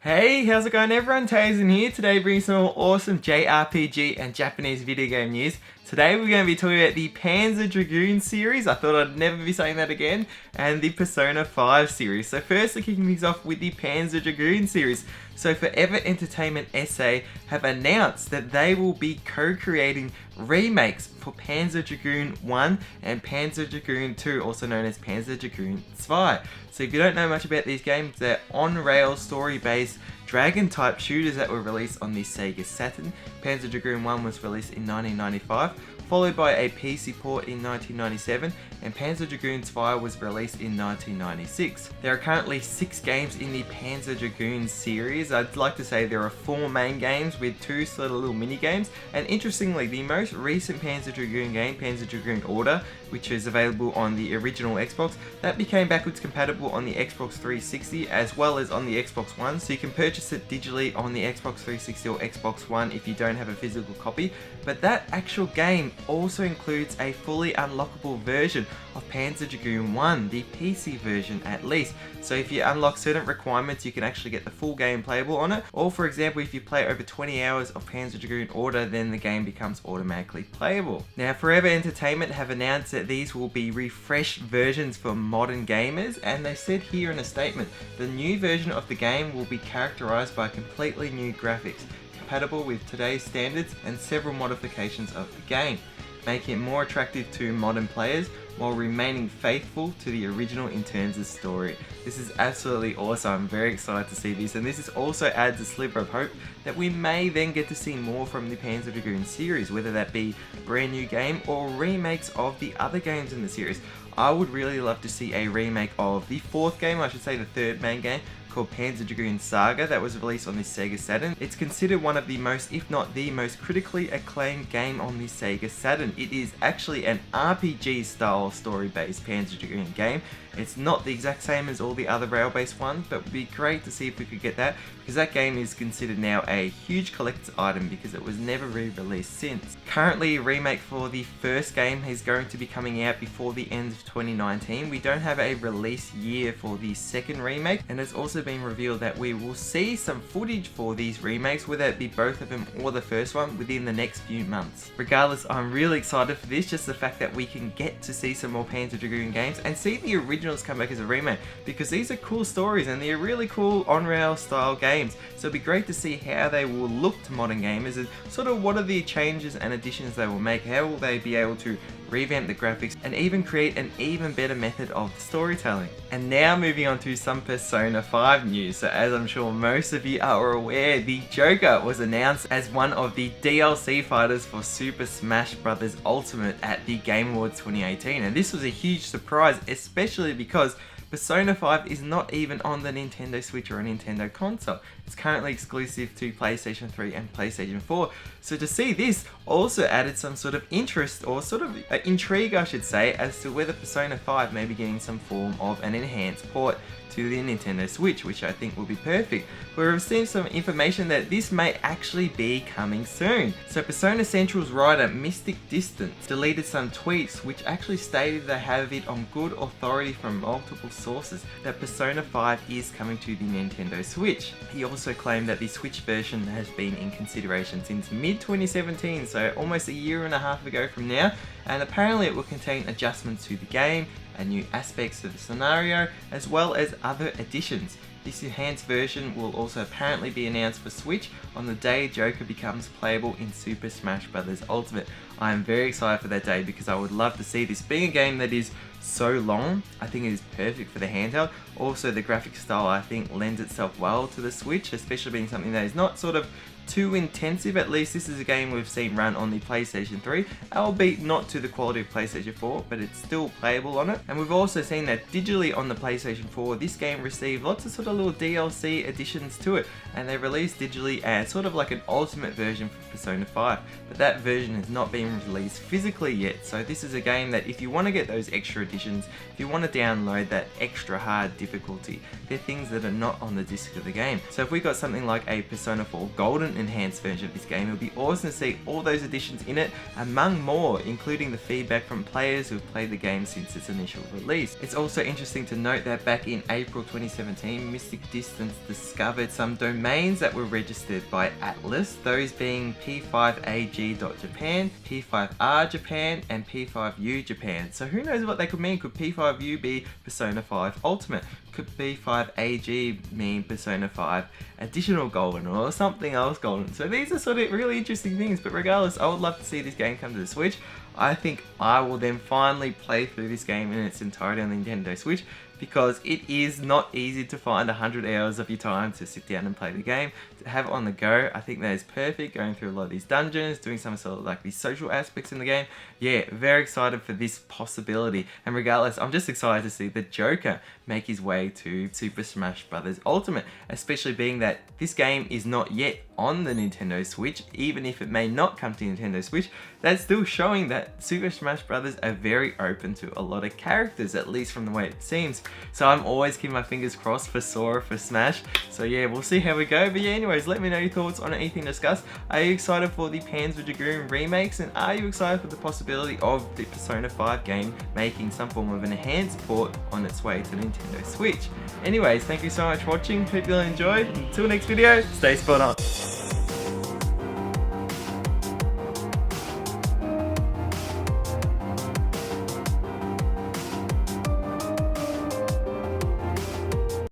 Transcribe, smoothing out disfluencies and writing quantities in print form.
Hey, how's it going everyone? Tazen here. Today bringing some awesome JRPG and Japanese video game news. Today we're going to be talking about the Panzer Dragoon series, I thought I'd never be saying that again, and the Persona 5 series. So firstly, kicking things off with the Panzer Dragoon series. So Forever Entertainment SA have announced that they will be co-creating remakes for Panzer Dragoon 1 and Panzer Dragoon 2, also known as Panzer Dragoon Zwei. So if you don't know much about these games, they're on-rail story-based dragon-type shooters that were released on the Sega Saturn. Panzer Dragoon 1 was released in 1995, followed by a PC port in 1997, and Panzer Dragoon Zwei was released in 1996. There are currently 6 games in the Panzer Dragoon series. I'd like to say there are 4 main games with 2 sort of little mini games, and interestingly, the most recent Panzer Dragoon game, Panzer Dragoon Order, which is available on the original Xbox, that became backwards compatible on the Xbox 360 as well as on the Xbox One, so you can purchase it digitally on the Xbox 360 or Xbox One if you don't have a physical copy. But that actual game also includes a fully unlockable version of Panzer Dragoon 1, the PC version at least. So if you unlock certain requirements, you can actually get the full game playable on it. Or for example, if you play over 20 hours of Panzer Dragoon Order, then the game becomes automatically playable. Now, Forever Entertainment have announced that these will be refreshed versions for modern gamers, and they said here in a statement, the new version of the game will be characterized by completely new graphics, compatible with today's standards and several modifications of the game, making it more attractive to modern players while remaining faithful to the original in terms of story. This is absolutely awesome. I'm very excited to see this, and this also adds a sliver of hope that we may then get to see more from the Panzer Dragoon series, whether that be a brand new game or remakes of the other games in the series. I would really love to see a remake of the 4th game, I should say the 3rd main game, called Panzer Dragoon Saga, that was released on the Sega Saturn. It's considered one of the most, if not the most critically acclaimed game on the Sega Saturn. It is actually an RPG style story-based Panzer Dragoon game. It's not the exact same as all the other rail-based ones, but it would be great to see if we could get that, because that game is considered now a huge collector's item because it was never re-released since. Currently, a remake for the 1st game is going to be coming out before the end of 2019. We don't have a release year for the 2nd remake, and it's also been revealed that we will see some footage for these remakes, whether it be both of them or the 1st one, within the next few months. Regardless, I'm really excited for this, just the fact that we can get to see some more Panzer Dragoon games and see the originals come back as a remake, because these are cool stories and they're really cool on-rail style games. So it'd be great to see how they will look to modern gamers and sort of what are the changes and additions they will make. How will they be able to revamp the graphics and even create an even better method of storytelling. And now moving on to some Persona 5 news. So as I'm sure most of you are aware, the Joker was announced as one of the DLC fighters for Super Smash Bros. Ultimate at the Game Awards 2018, and this was a huge surprise, especially because Persona 5 is not even on the Nintendo Switch or a Nintendo console. It's currently exclusive to PlayStation 3 and PlayStation 4. So to see this also added some sort of interest, or sort of intrigue I should say, as to whether Persona 5 may be getting some form of an enhanced port to the Nintendo Switch, which I think will be perfect. We've received some information that this may actually be coming soon. So Persona Central's writer Mystic Distance deleted some tweets which actually stated they have it on good authority from multiple sources that Persona 5 is coming to the Nintendo Switch. He also claimed that the Switch version has been in consideration since mid-2017, so almost a year and a half ago from now, and apparently it will contain adjustments to the game and new aspects of the scenario, as well as other additions. This enhanced version will also apparently be announced for Switch on the day Joker becomes playable in Super Smash Bros. Ultimate. I am very excited for that day because I would love to see this. Being a game that is so long, I think it is perfect for the handheld. Also, the graphic style I think lends itself well to the Switch, especially being something that is not sort of too intensive. At least this is a game we've seen run on the PlayStation 3, albeit not to the quality of PlayStation 4, but it's still playable on it. And we've also seen that digitally on the PlayStation 4, this game received lots of sort of little DLC additions to it, and they released digitally as sort of like an ultimate version for Persona 5, but that version has not been released physically yet. So this is a game that if you want to get those extra additions, if you want to download that extra hard difficulty, they're things that are not on the disc of the game. So if we got something like a Persona 4 Golden an enhanced version of this game. It would be awesome to see all those additions in it, among more, including the feedback from players who have played the game since its initial release. It's also interesting to note that back in April 2017, Mystic Distance discovered some domains that were registered by Atlas, those being p5ag.japan, p5r Japan, and p5u Japan. So who knows what they could mean? Could p5u be Persona 5 Ultimate? Could p5ag mean Persona 5 Additional Golden, or something else Golden? So these are sort of really interesting things, but regardless, I would love to see this game come to the Switch. I think I will then finally play through this game in its entirety on the Nintendo Switch, because it is not easy to find 100 hours of your time to sit down and play the game. To have it on the go, I think that is perfect, going through a lot of these dungeons, doing some sort of like these social aspects in the game. Yeah, very excited for this possibility. And regardless, I'm just excited to see the Joker make his way to Super Smash Bros. Ultimate, especially being that this game is not yet on the Nintendo Switch. Even if it may not come to Nintendo Switch, that's still showing that Super Smash Bros. Are very open to a lot of characters, at least from the way it seems. So I'm always keeping my fingers crossed for Sora for Smash. So yeah, we'll see how we go. But yeah, anyways, let me know your thoughts on anything discussed. Are you excited for the Panzer Dragoon remakes? And are you excited for the possibility of the Persona 5 game making some form of an enhanced port on its way to Nintendo Switch? Anyways, thank you so much for watching. Hope you'll enjoy. Until next video, stay spot on.